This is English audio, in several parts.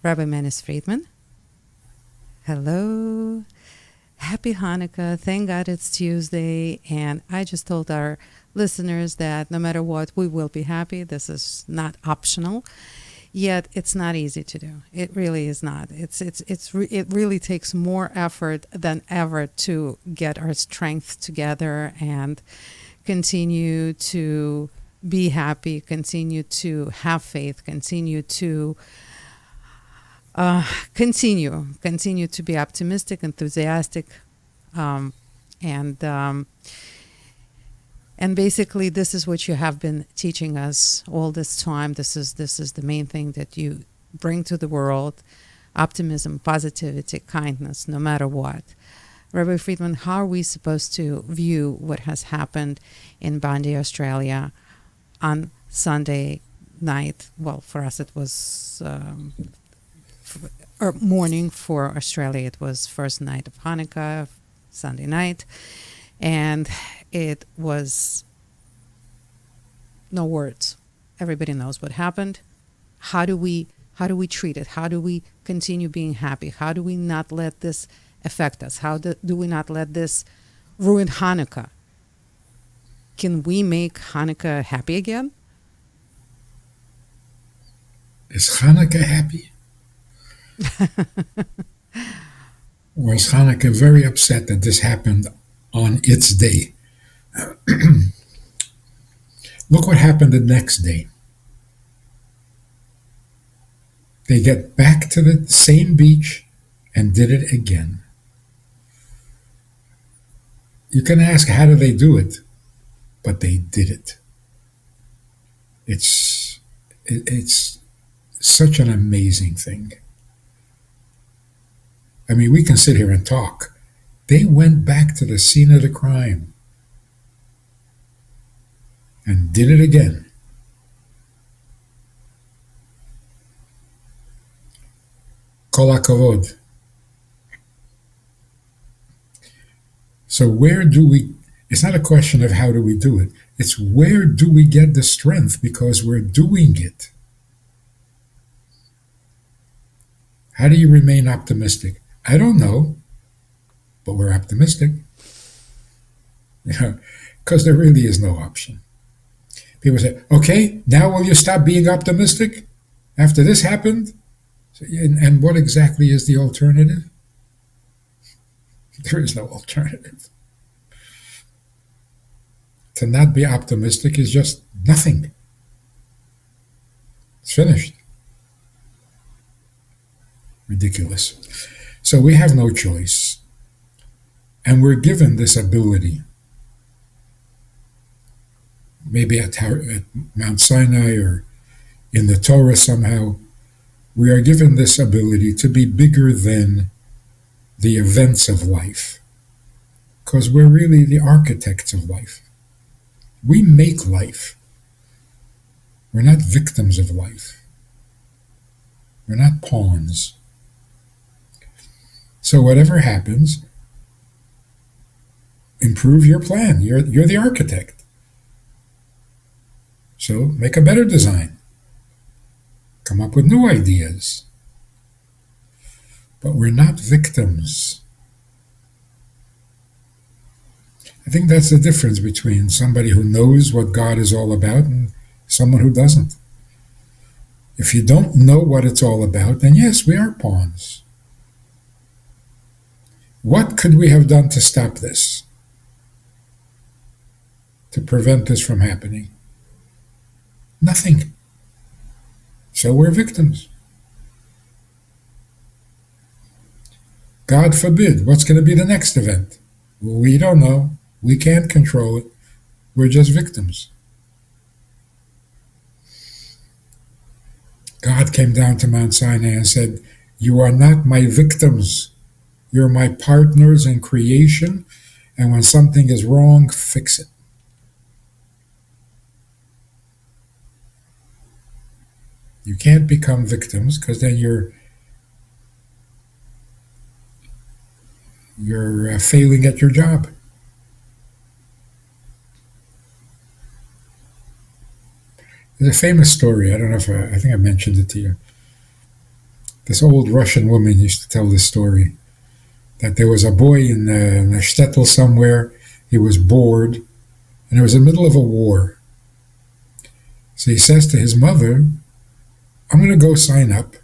Rabbi Manis Friedman. Hello. Happy Hanukkah. Thank God it's Tuesday. And I just told our listeners that no matter what, we will be happy. This is not optional. Yet it's not easy to do. It really is not. It really takes more effort than ever to get our strength together and continue to be happy, continue to have faith, continue to continue to be optimistic, enthusiastic, and basically this is what you have been teaching us all this time. This is the main thing that you bring to the world: optimism, positivity, kindness, no matter what. Rabbi Friedman, how are we supposed to view what has happened in Bondi, Australia on Sunday night? Well, for us it was morning. For Australia it was first night of Hanukkah, Sunday night, and it was no words. Everybody knows what happened. How do we treat it? How do we continue being happy? How do we not let this affect us? How do we not let this ruin Hanukkah? Can we make Hanukkah happy again? Is Hanukkah happy? Or is Hanukkah very upset that this happened on its day? Look what happened the next day. They get back to the same beach and did it again. You can ask, how do they do it? But they did it. It's such an amazing thing. I mean, we can sit here and talk. They went back to the scene of the crime and did it again. Kol hakavod. So it's not a question of how do we do it. It's where do we get the strength because we're doing it. How do you remain optimistic? I don't know, but we're optimistic. Because there really is no option. People say, okay, now will you stop being optimistic after this happened? And what exactly is the alternative? There is no alternative. To not be optimistic is just nothing. It's finished. Ridiculous. So we have no choice. And we're given this ability. Maybe at Mount Sinai or in the Torah somehow, we are given this ability to be bigger than the events of life. Because we're really the architects of life. We make life. We're not victims of life. We're not pawns. So whatever happens, improve your plan. You're the architect. So make a better design. Come up with new ideas. But we're not victims. I think that's the difference between somebody who knows what God is all about and someone who doesn't. If you don't know what it's all about, then yes, we are pawns. What could we have done to stop this? To prevent this from happening? Nothing. So we're victims. God forbid, what's going to be the next event? We don't know. We can't control it. We're just victims. God came down to Mount Sinai and said, you are not my victims. You're my partners in creation, and when something is wrong, fix it. You can't become victims because then you're failing at your job. There's a famous story. I don't know if I think I mentioned it to you. This old Russian woman used to tell this story, that there was a boy in a shtetl somewhere. He was bored, and it was in the middle of a war. So he says to his mother, I'm going to go sign up.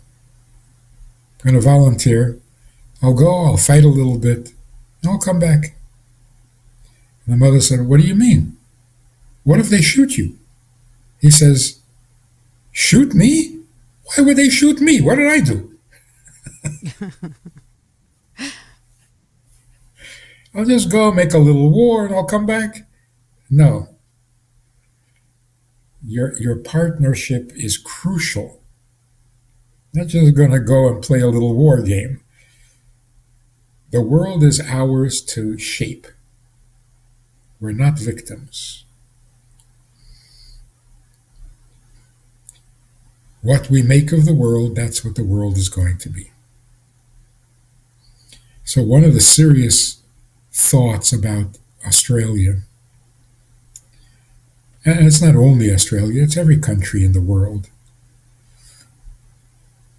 I'm going to volunteer. I'll go, I'll fight a little bit, and I'll come back. And the mother said, what do you mean? What if they shoot you? He says, shoot me? Why would they shoot me? What did I do? I'll just go make a little war and I'll come back. No. Your partnership is crucial. Not just going to go and play a little war game. The world is ours to shape. We're not victims. What we make of the world, that's what the world is going to be. So one of the serious thoughts about Australia, and it's not only Australia, it's every country in the world.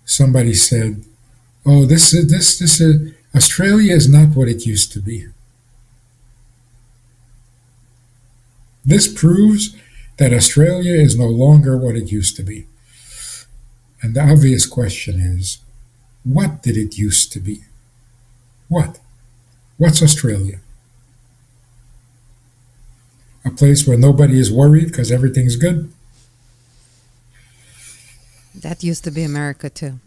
Somebody said, oh, Australia is not what it used to be. This proves that Australia is no longer what it used to be. And the obvious question is, what did it used to be? What? What's Australia? A place where nobody is worried because everything's good? That used to be America too.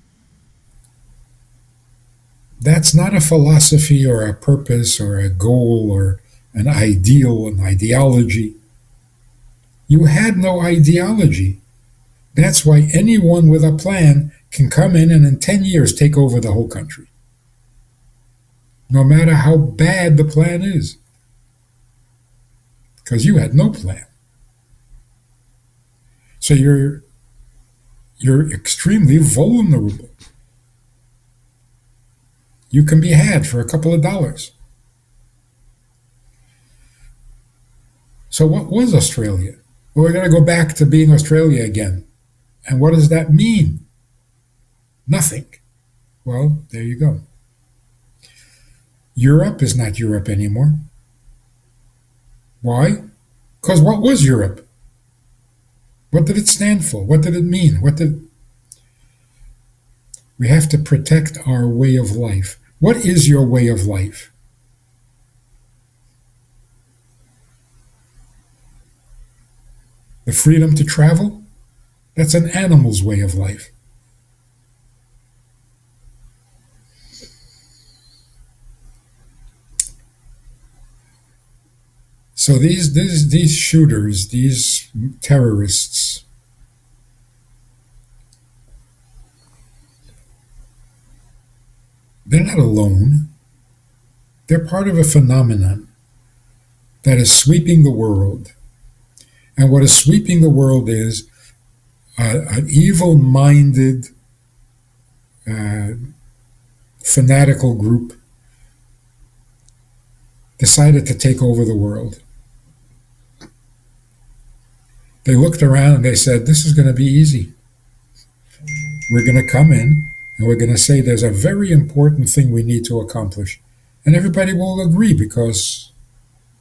That's not a philosophy or a purpose or a goal or an ideal, an ideology. You had no ideology. That's why anyone with a plan can come in and in 10 years take over the whole country. No matter how bad the plan is. Because you had no plan. So you're extremely vulnerable. You can be had for a couple of dollars. So what was Australia? Well, we're going to go back to being Australia again. And what does that mean? Nothing. Well, there you go. Europe is not Europe anymore. Why? Because what was Europe? What did it stand for? What did it mean? We have to protect our way of life. What is your way of life? The freedom to travel? That's an animal's way of life. So these shooters, these terrorists, they're not alone. They're part of a phenomenon that is sweeping the world. And what is sweeping the world is an evil-minded, fanatical group decided to take over the world. They looked around and they said, this is going to be easy. We're going to come in and we're going to say there's a very important thing we need to accomplish. And everybody will agree because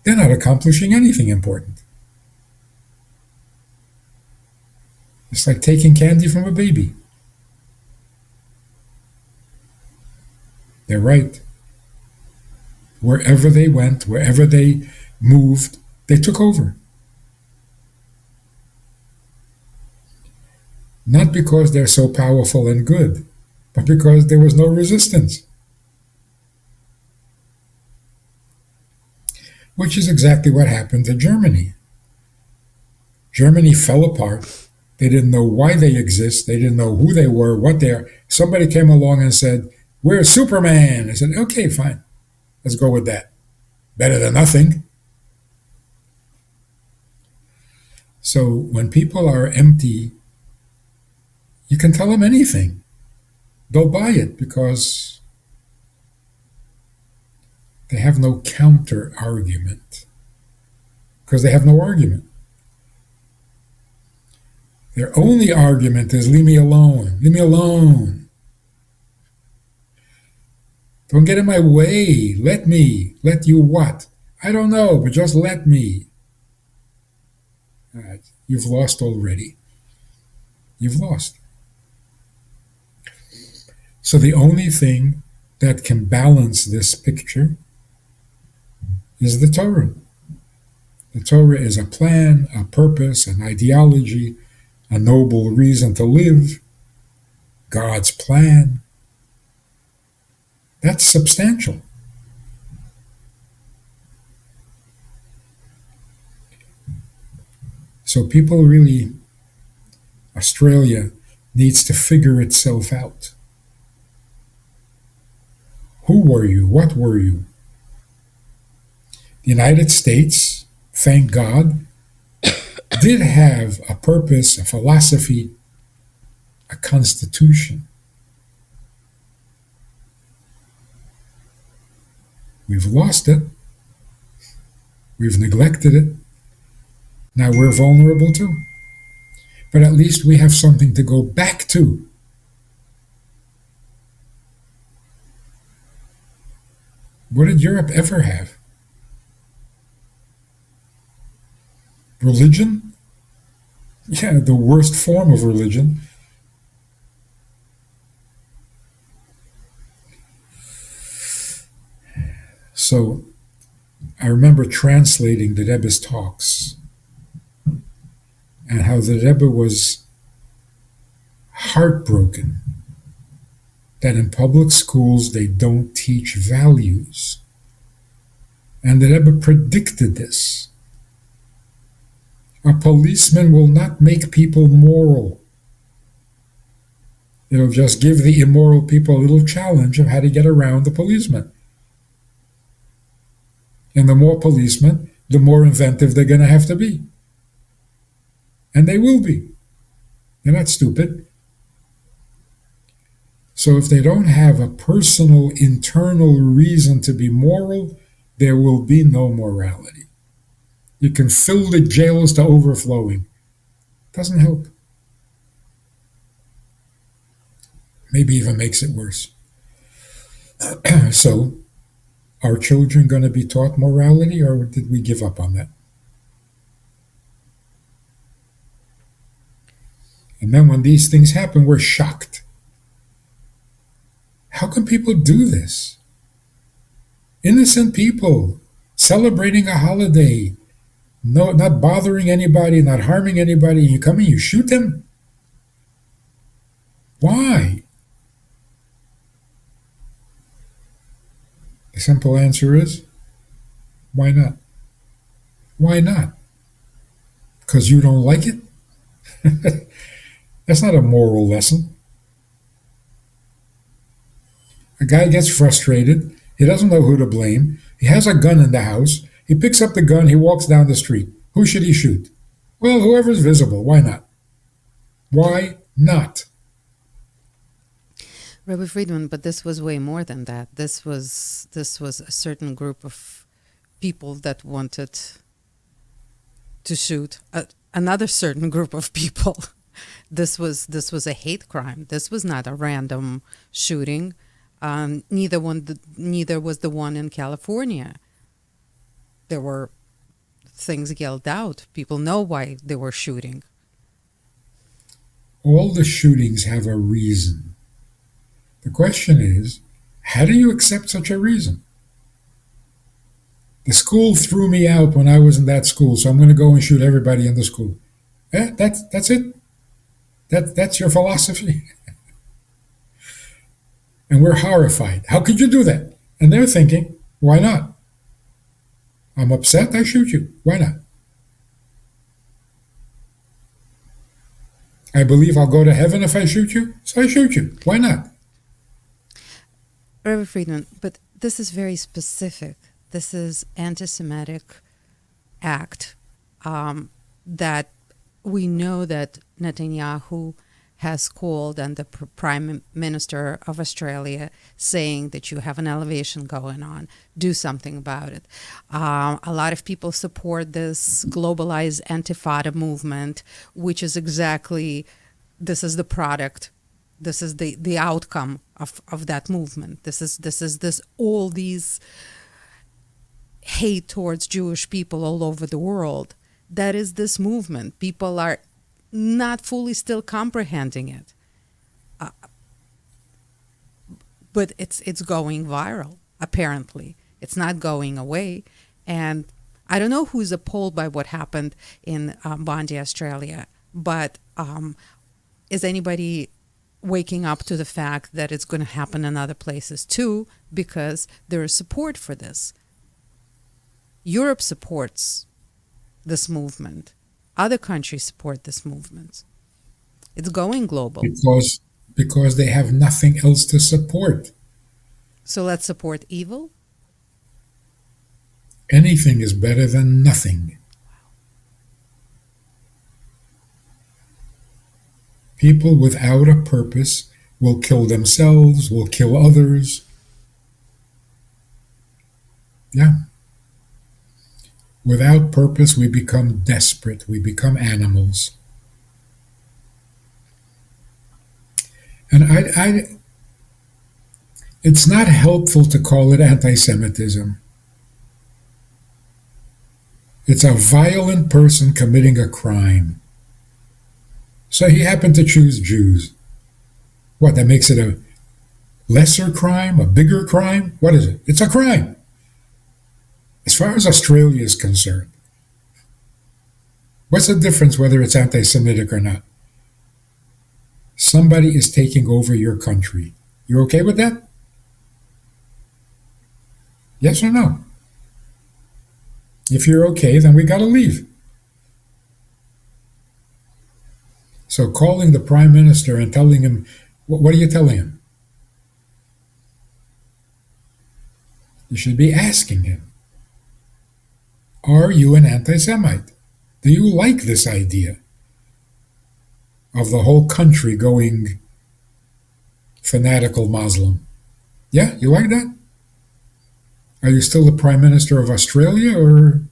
they're not accomplishing anything important. It's like taking candy from a baby. They're right. Wherever they went, wherever they moved, they took over. Not because they're so powerful and good, but because there was no resistance. Which is exactly what happened to Germany. Germany fell apart. They didn't know why they exist. They didn't know who they were, what they are. Somebody came along and said, we're Superman. I said, okay, fine. Let's go with that. Better than nothing. So when people are empty, you can tell them anything. They'll buy it because they have no counter argument. Because they have no argument. Their only argument is, leave me alone, leave me alone. Don't get in my way. Let me. Let you what? I don't know, but just let me. You've lost already. You've lost. So the only thing that can balance this picture is the Torah. The Torah is a plan, a purpose, an ideology, a noble reason to live, God's plan. That's substantial. So people really, Australia needs to figure itself out. Who were you? What were you? The United States, thank God, did have a purpose, a philosophy, a constitution. We've lost it. We've neglected it. Now we're vulnerable too. But at least we have something to go back to. What did Europe ever have? Religion? Yeah, the worst form of religion. So I remember translating the Rebbe's talks and how the Rebbe was heartbroken that in public schools they don't teach values. And the Rebbe predicted this. A policeman will not make people moral. It'll just give the immoral people a little challenge of how to get around the policeman. And the more policemen, the more inventive they're going to have to be. And they will be. They're not stupid. So if they don't have a personal, internal reason to be moral, there will be no morality. You can fill the jails to overflowing. Doesn't help. Maybe even makes it worse. So, are children going to be taught morality, or did we give up on that? And then when these things happen, we're shocked. How can people do this? Innocent people celebrating a holiday, not bothering anybody, not harming anybody. You come and you shoot them? Why? The simple answer is, why not? Why not? Because you don't like it? That's not a moral lesson. A guy gets frustrated. He doesn't know who to blame. He has a gun in the house. He picks up the gun. He walks down the street. Who should he shoot? Well, whoever's visible. Why not? Why not? Rabbi Friedman, but this was way more than that. This was a certain group of people that wanted to shoot another certain group of people. This was a hate crime. This was not a random shooting. Neither was the one in California. There were things yelled out. People know why they were shooting. All the shootings have a reason. The question is, how do you accept such a reason? The school threw me out when I was in that school, so I'm going to go and shoot everybody in the school. That's it? That's your philosophy? And we're horrified. How could you do that? And they're thinking, why not? I'm upset, I shoot you. Why not? I believe I'll go to heaven if I shoot you, so I shoot you. Why not? Rabbi Friedman, but this is very specific. This is anti-Semitic act that we know that Netanyahu has called, and the Prime Minister of Australia saying that you have an elevation going on, do something about it. A lot of people support this globalized Antifada movement, which is exactly, this is the product, this is the outcome of that movement. This all these hate towards Jewish people all over the world. That is this movement. People are not fully still comprehending it, but it's going viral. Apparently, it's not going away, and I don't know who's appalled by what happened in Bondi, Australia, but is anybody waking up to the fact that it's going to happen in other places too, because there is support for this. Europe supports this movement. Other countries support this movement. It's going global. Because they have nothing else to support. So let's support evil? Anything is better than nothing. People without a purpose will kill themselves, will kill others. Yeah. Without purpose, we become desperate. We become animals. And it's not helpful to call it anti-Semitism. It's a violent person committing a crime. So he happened to choose Jews. What, that makes it a lesser crime, a bigger crime? What is it? It's a crime. As far as Australia is concerned, what's the difference whether it's anti-Semitic or not? Somebody is taking over your country. You're okay with that? Yes or no? If you're okay, then we got to leave. So calling the Prime Minister and telling him, what are you telling him? You should be asking him, are you an anti-Semite? Do you like this idea of the whole country going fanatical Muslim? Yeah, you like that? Are you still the Prime Minister of Australia, or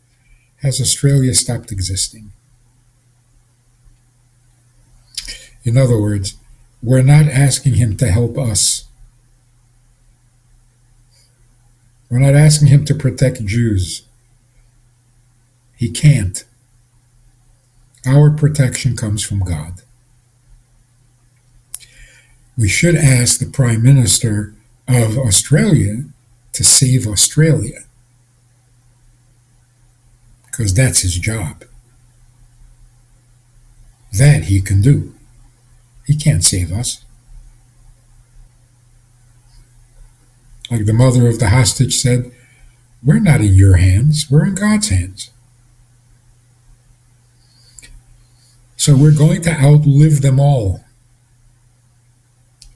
has Australia stopped existing? In other words, we're not asking him to help us. We're not asking him to protect Jews. He can't. Our protection comes from God. We should ask the Prime Minister of Australia to save Australia, because that's his job. That he can do. He can't save us. Like the mother of the hostage said, we're not in your hands, we're in God's hands. So we're going to outlive them all.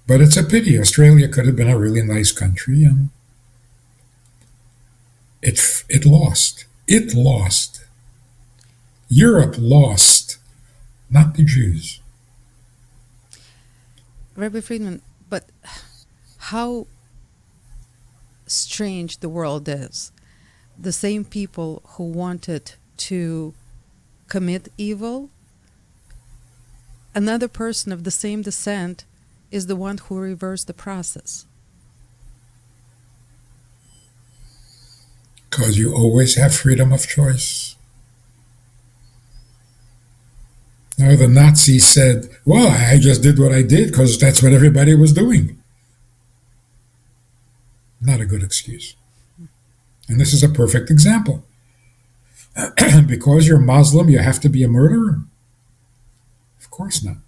But it's a pity. Australia could have been a really nice country, and it lost. It lost. Europe lost, not the Jews. Rabbi Friedman, but how strange the world is. The same people who wanted to commit evil, another person of the same descent is the one who reversed the process. Because you always have freedom of choice. Now the Nazis said, well, I just did what I did because that's what everybody was doing. Not a good excuse. And this is a perfect example. Because you're Muslim, you have to be a murderer? Of course not.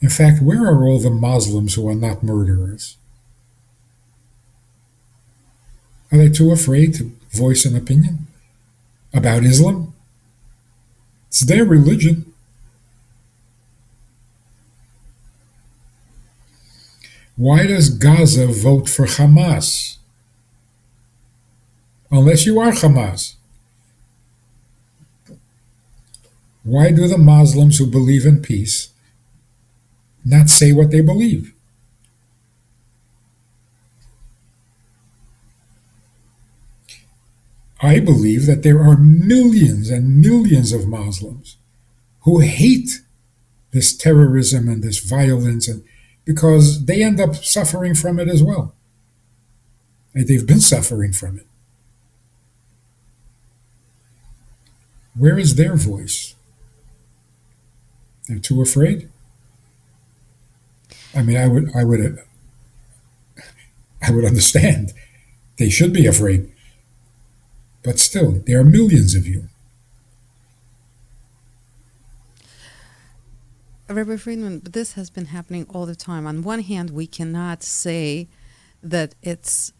In fact, where are all the Muslims who are not murderers? Are they too afraid to voice an opinion about Islam? It's their religion. Why does Gaza vote for Hamas? Unless you are Hamas. Why do the Muslims who believe in peace not say what they believe? I believe that there are millions and millions of Muslims who hate this terrorism and this violence, and because they end up suffering from it as well. And they've been suffering from it. Where is their voice? They're too afraid. I mean, I would understand. They should be afraid, but still, there are millions of you. Rabbi Friedman, but this has been happening all the time. On one hand, we cannot say that it's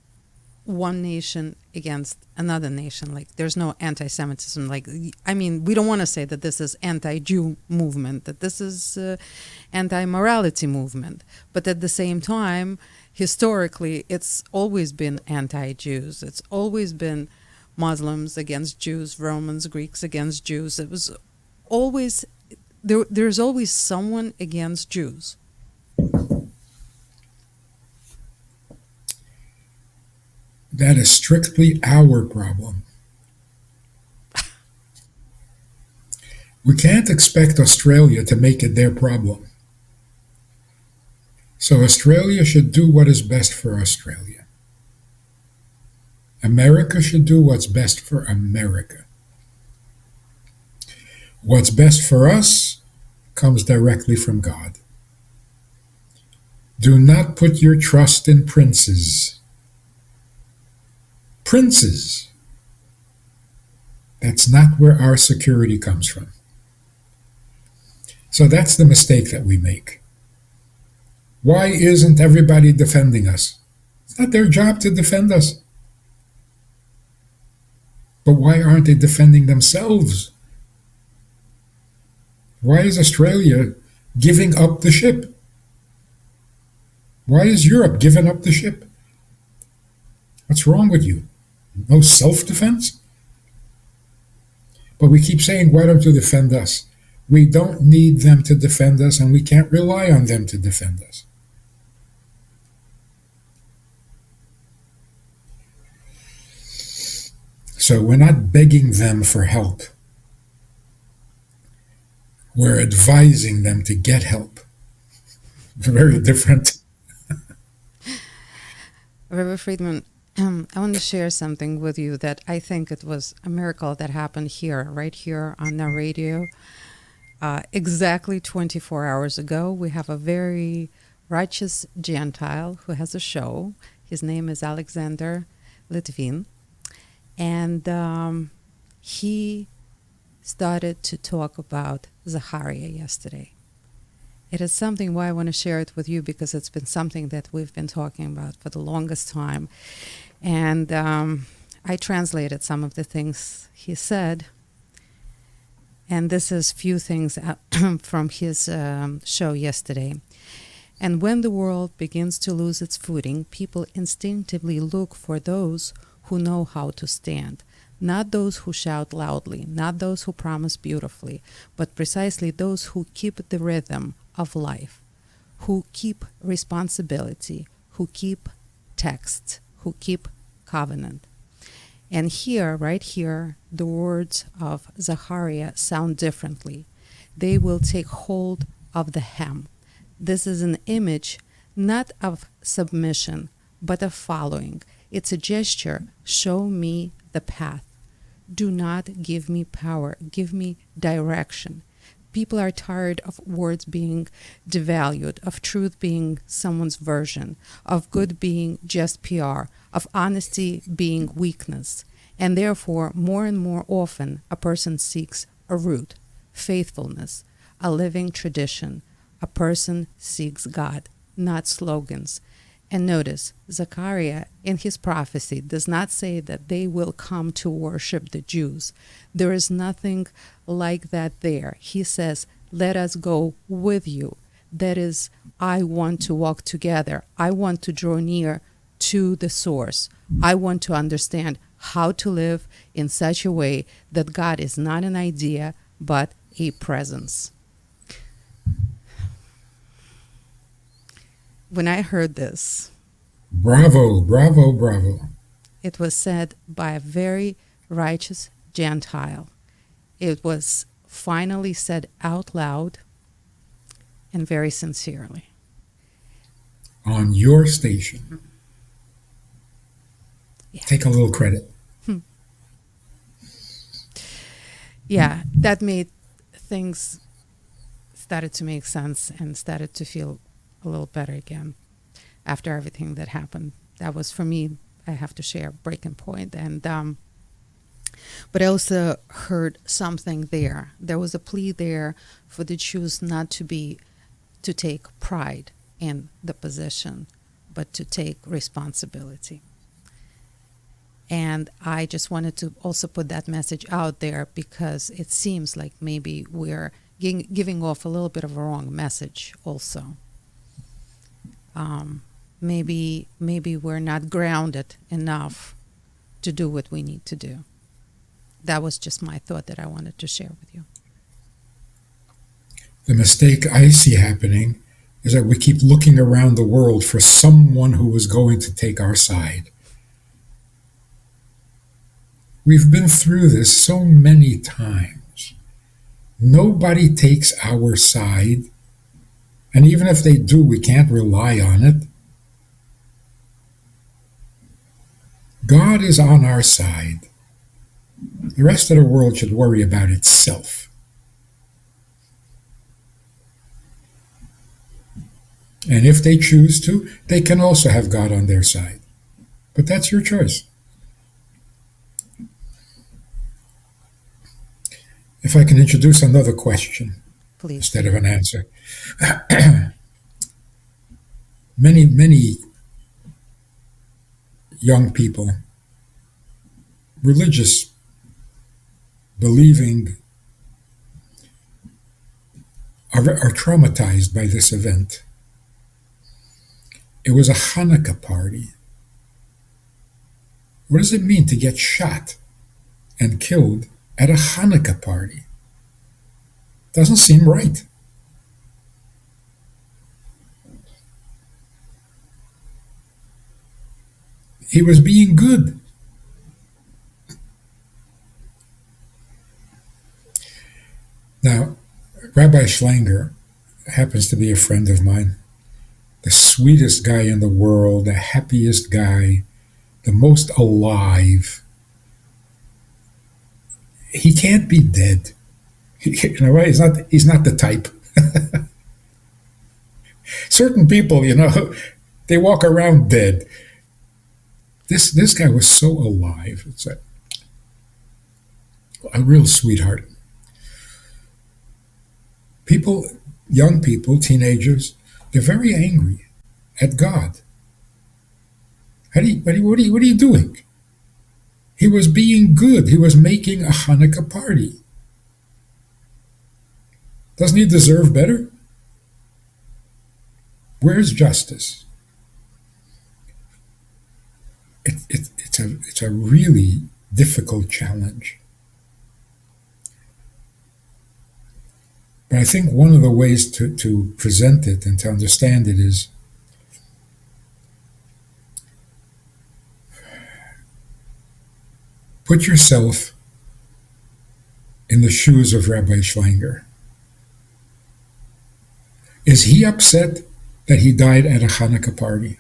one nation against another nation. Like, there's no anti-Semitism. Like, I mean, we don't want to say that this is anti-Jew movement, that this is anti-morality movement. But at the same time, historically, it's always been anti-Jews. It's always been Muslims against Jews, Romans, Greeks against Jews. It was always, there's always someone against Jews. That is strictly our problem. We can't expect Australia to make it their problem. So Australia should do what is best for Australia. America should do what's best for America. What's best for us comes directly from God. Do not put your trust in princes. Princes. That's not where our security comes from. So that's the mistake that we make. Why isn't everybody defending us? It's not their job to defend us. But why aren't they defending themselves? Why is Australia giving up the ship? Why is Europe giving up the ship? What's wrong with you? No self-defense? But we keep saying, why don't you defend us? We don't need them to defend us, and we can't rely on them to defend us. So we're not begging them for help. We're advising them to get help. Very different. Rabbi Friedman, I want to share something with you that I think it was a miracle that happened here, right here on the radio. Exactly 24 hours ago, we have a very righteous Gentile who has a show. His name is Alexander Litvin. And he started to talk about Zachariah yesterday. It is something why I want to share it with you, because it's been something that we've been talking about for the longest time. And I translated some of the things he said. And this is few things from his show yesterday. And when the world begins to lose its footing, people instinctively look for those who know how to stand. Not those who shout loudly, not those who promise beautifully, but precisely those who keep the rhythm of life, who keep responsibility, who keep text, who keep covenant. And here, right here, the words of Zachariah sound differently. They will take hold of the hem. This is an image not of submission, but of following. It's a gesture. Show me the path. Do not give me power. Give me direction. People are tired of words being devalued, of truth being someone's version, of good being just PR, of honesty being weakness. And therefore, more and more often, a person seeks a root, faithfulness, a living tradition. A person seeks God, not slogans. And notice, Zechariah in his prophecy does not say that they will come to worship the Jews. There is nothing like that there. He says, let us go with you. That is, I want to walk together. I want to draw near to the source. I want to understand how to live in such a way that God is not an idea, but a presence. When I heard this, bravo, bravo, bravo. It was said by a very righteous Gentile. It was finally said out loud and very sincerely. on your station. Yeah. Take a little credit. Yeah, that made things started to make sense and started to feel a little better again after everything that happened. That was, for me, I have to share, breaking point. And but I also heard something there. There was a plea there for the Jews not to take pride in the position, but to take responsibility. And I just wanted to also put that message out there because it seems like maybe we're giving off a little bit of a wrong message also. Maybe we're not grounded enough to do what we need to do. That was just my thought that I wanted to share with you. The mistake I see happening is that we keep looking around the world for someone who is going to take our side. We've been through this so many times. Nobody takes our side, and even if they do, we can't rely on it. God is on our side. The rest of the world should worry about itself. And if they choose to, they can also have God on their side. But that's your choice. If I can introduce another question, Please. Instead of an answer. Many young people, religious, believing, are traumatized by this event. It was a Hanukkah party. What does it mean to get shot and killed at a Hanukkah party? Doesn't seem right. He was being good. Now, Rabbi Schlanger happens to be a friend of mine, the sweetest guy in the world, the happiest guy, the most alive. He can't be dead. You know, right? He's not the type. Certain people, they walk around dead. This guy was so alive. It's a real sweetheart. People, young people, teenagers, they're very angry at God. What are you doing? He was being good. He was making a Hanukkah party. Doesn't he deserve better? Where's justice? It's a really difficult challenge. But I think one of the ways to present it and to understand it is put yourself in the shoes of Rabbi Schlanger. Is he upset that he died at a Hanukkah party?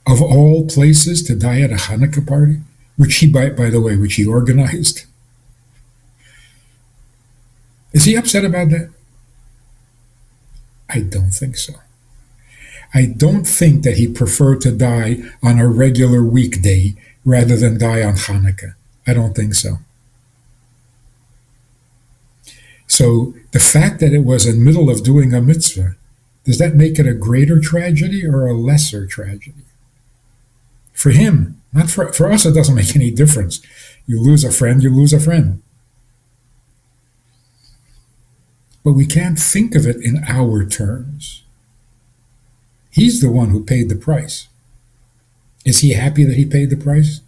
Of all places to die at a Hanukkah party, which he, by the way, which he organized. Is he upset about that? I don't think so. I don't think that he preferred to die on a regular weekday rather than die on Hanukkah. I don't think so. So the fact that it was in the middle of doing a mitzvah, does that make it a greater tragedy or a lesser tragedy? For him, not for us, it doesn't make any difference. You lose a friend, you lose a friend. But we can't think of it in our terms. He's the one who paid the price. Is he happy that he paid the price?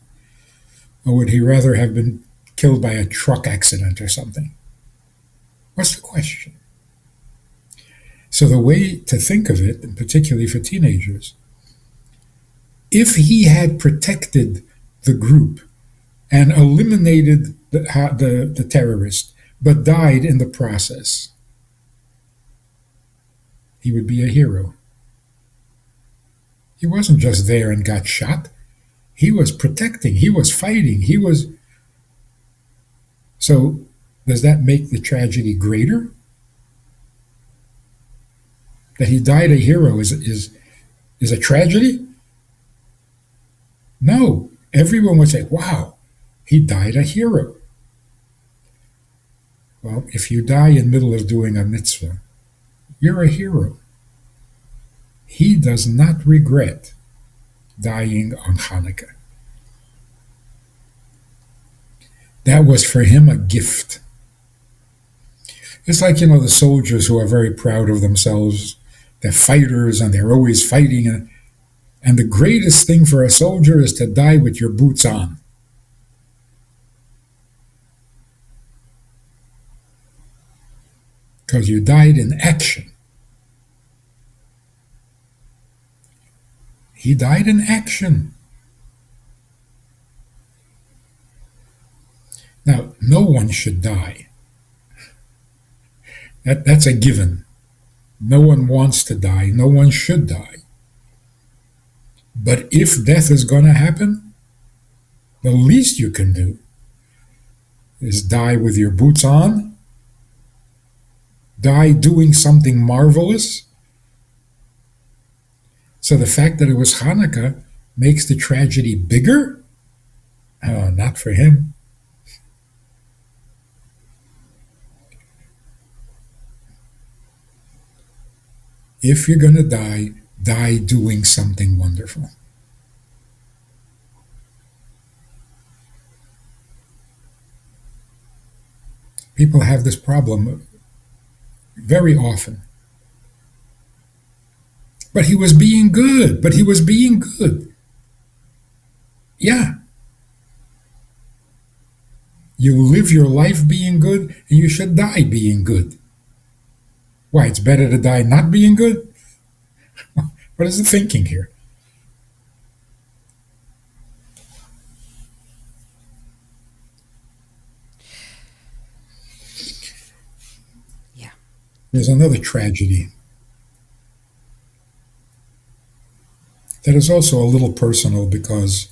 Or would he rather have been killed by a truck accident or something? What's the question? So the way to think of it, and particularly for teenagers, if he had protected the group and eliminated the terrorist, but died in the process, he would be a hero. He wasn't just there and got shot. He was protecting. He was fighting. He was. So, does that make the tragedy greater? That he died a hero is a tragedy? No. Everyone would say, wow, he died a hero. Well, if you die in the middle of doing a mitzvah, you're a hero. He does not regret dying on Hanukkah. That was for him a gift. It's like, the soldiers who are very proud of themselves. They're fighters and they're always fighting. And the greatest thing for a soldier is to die with your boots on. Because you died in action. He died in action. Now, no one should die. That's a given. No one wants to die. No one should die. But if death is going to happen, the least you can do is die with your boots on, die doing something marvelous. So the fact that it was Hanukkah makes the tragedy bigger? Oh, not for him. If you're going to die, die doing something wonderful. People have this problem very often. But he was being good. But he was being good. Yeah. You live your life being good, and you should die being good. Why, it's better to die not being good? What is the thinking here? Yeah. There's another tragedy that is also a little personal because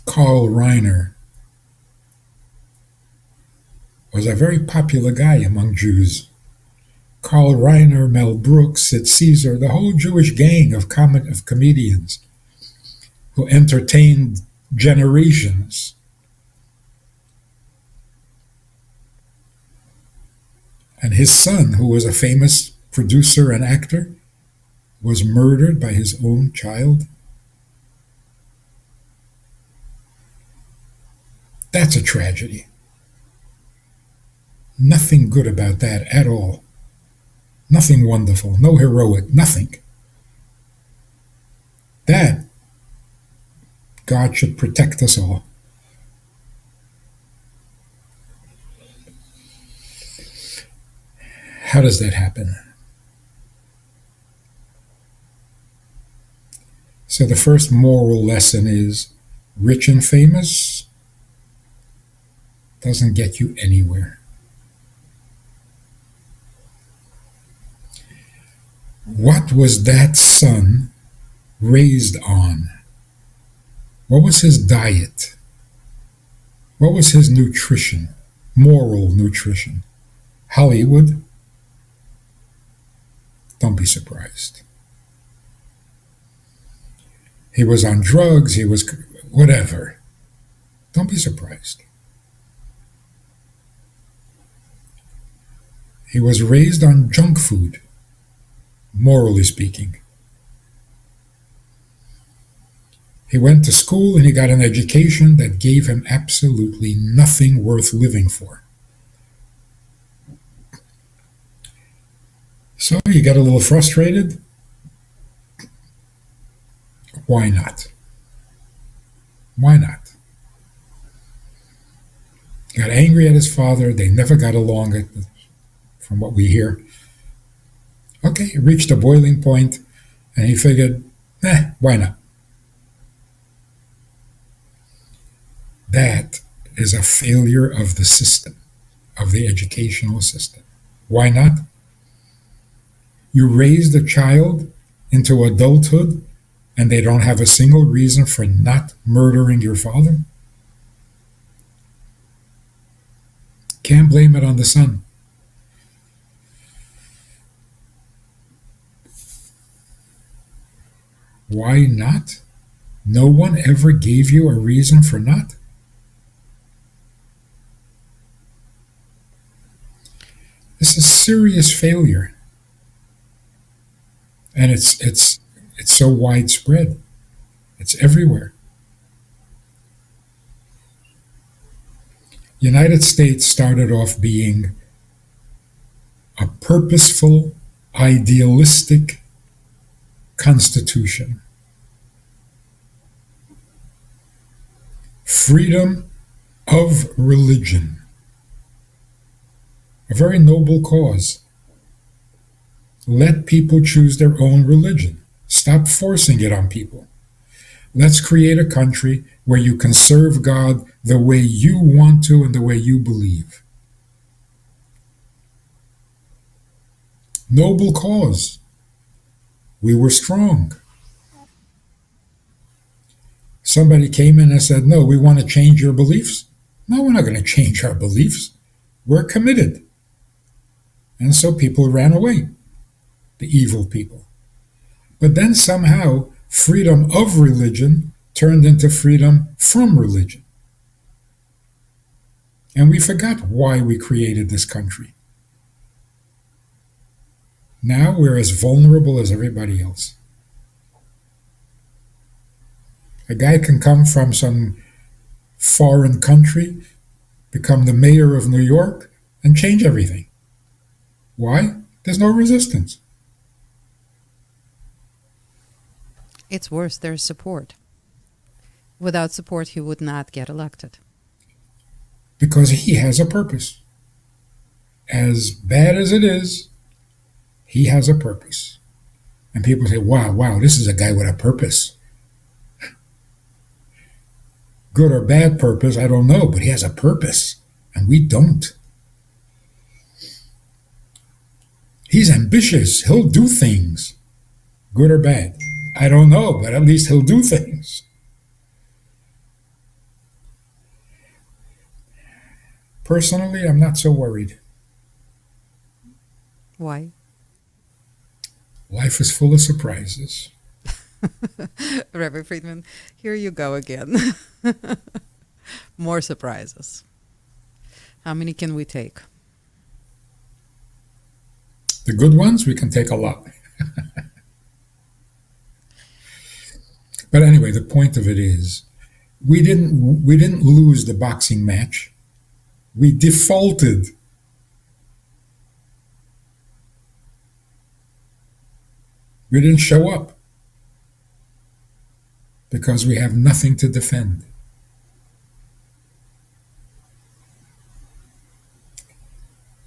Carl Reiner was a very popular guy among Jews. Carl Reiner, Mel Brooks, Sid Caesar, the whole Jewish gang of comedians who entertained generations. And his son, who was a famous producer and actor, was murdered by his own child. That's a tragedy. Nothing good about that at all. Nothing wonderful, no heroic, nothing. That God should protect us all. How does that happen? So the first moral lesson is rich and famous doesn't get you anywhere. What was that son raised on? What was his diet? What was his nutrition? Moral nutrition? Hollywood? Don't be surprised. He was on drugs, he was whatever. Don't be surprised. He was raised on junk food, morally speaking. He went to school and he got an education that gave him absolutely nothing worth living for. So you got a little frustrated? Why not? Why not? Got angry at his father. They never got along, from what we hear. Okay, he reached a boiling point, and he figured, why not? That is a failure of the system, of the educational system. Why not? You raised a child into adulthood and they don't have a single reason for not murdering your father? Can't blame it on the son. Why not? No one ever gave you a reason for not? This is serious failure. And it's so widespread. It's everywhere. United States started off being a purposeful, idealistic constitution. Freedom of religion. A very noble cause. Let people choose their own religion. Stop forcing it on people. Let's create a country where you can serve God the way you want to and the way you believe. Noble cause. We were strong. Somebody came in and said, no, we want to change your beliefs. No, we're not going to change our beliefs. We're committed. And so people ran away, the evil people. But then somehow freedom of religion turned into freedom from religion. And we forgot why we created this country. Now we're as vulnerable as everybody else. A guy can come from some foreign country, become the mayor of New York, and change everything. Why? There's no resistance. It's worse, there's support. Without support, he would not get elected. Because he has a purpose. As bad as it is, he has a purpose. And people say, wow, this is a guy with a purpose. Good or bad purpose, I don't know, but he has a purpose, and we don't. He's ambitious. He'll do things. Good or bad? I don't know, but at least he'll do things. Personally, I'm not so worried. Why? Life is full of surprises. Rabbi Friedman, here you go again. More surprises. How many can we take? The good ones, we can take a lot. But anyway, the point of it is, we didn't lose the boxing match. We defaulted. We didn't show up because we have nothing to defend.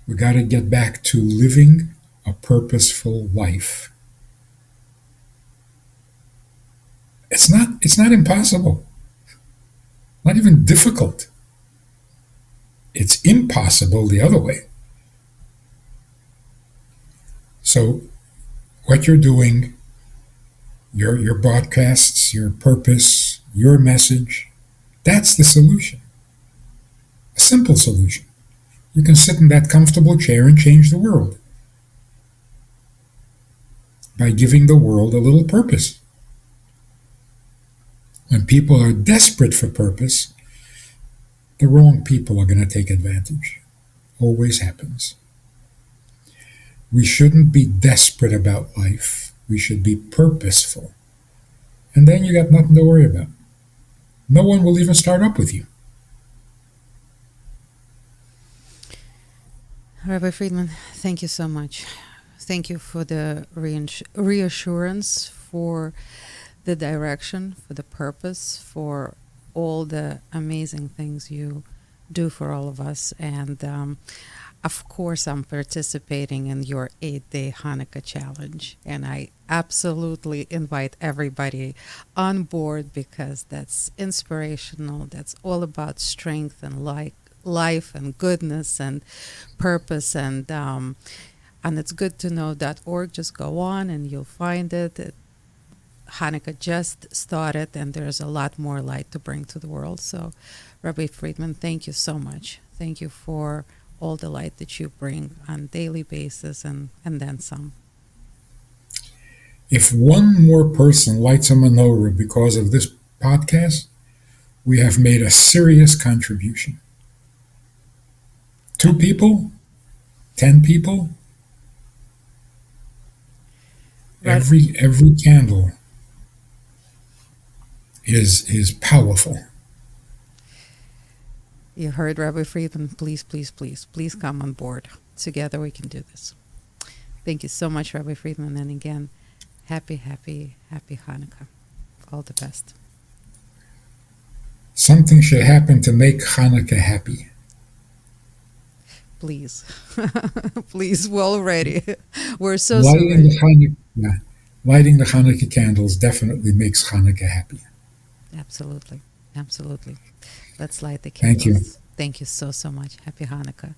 We got to get back to living a purposeful life. It's not impossible. Not even difficult. It's impossible the other way. So what you're doing, your broadcasts, your purpose, your message, that's the solution. A simple solution. You can sit in that comfortable chair and change the world by giving the world a little purpose. When people are desperate for purpose, the wrong people are going to take advantage. Always happens. We shouldn't be desperate about life. We should be purposeful. And then you got nothing to worry about. No one will even start up with you. Rabbi Friedman, thank you so much. Thank you for the reassurance, for the direction, for the purpose, for all the amazing things you do for all of us. And of course, I'm participating in your 8-day Hanukkah challenge. And I absolutely invite everybody on board because that's inspirational. That's all about strength and life and goodness and purpose. And on itsgoodtoknow.org. Just go on and you'll find it. Hanukkah just started, and there's a lot more light to bring to the world. So, Rabbi Friedman, thank you so much. Thank you for all the light that you bring on a daily basis and then some. If one more person lights a menorah because of this podcast, we have made a serious contribution. 2 people, 10 people, Right. every candle is powerful. You heard Rabbi Friedman. Please, please, please, please come on board. Together we can do this. Thank you so much, Rabbi Friedman. And again, happy, happy, happy Hanukkah. All the best. Something should happen to make Hanukkah happy. Please. Please, we're all ready. We're so Lighting ready. lighting the Hanukkah candles definitely makes Hanukkah happy. Absolutely. Absolutely. Let's light the Thank you. candles. Thank you so, so much. Happy Hanukkah.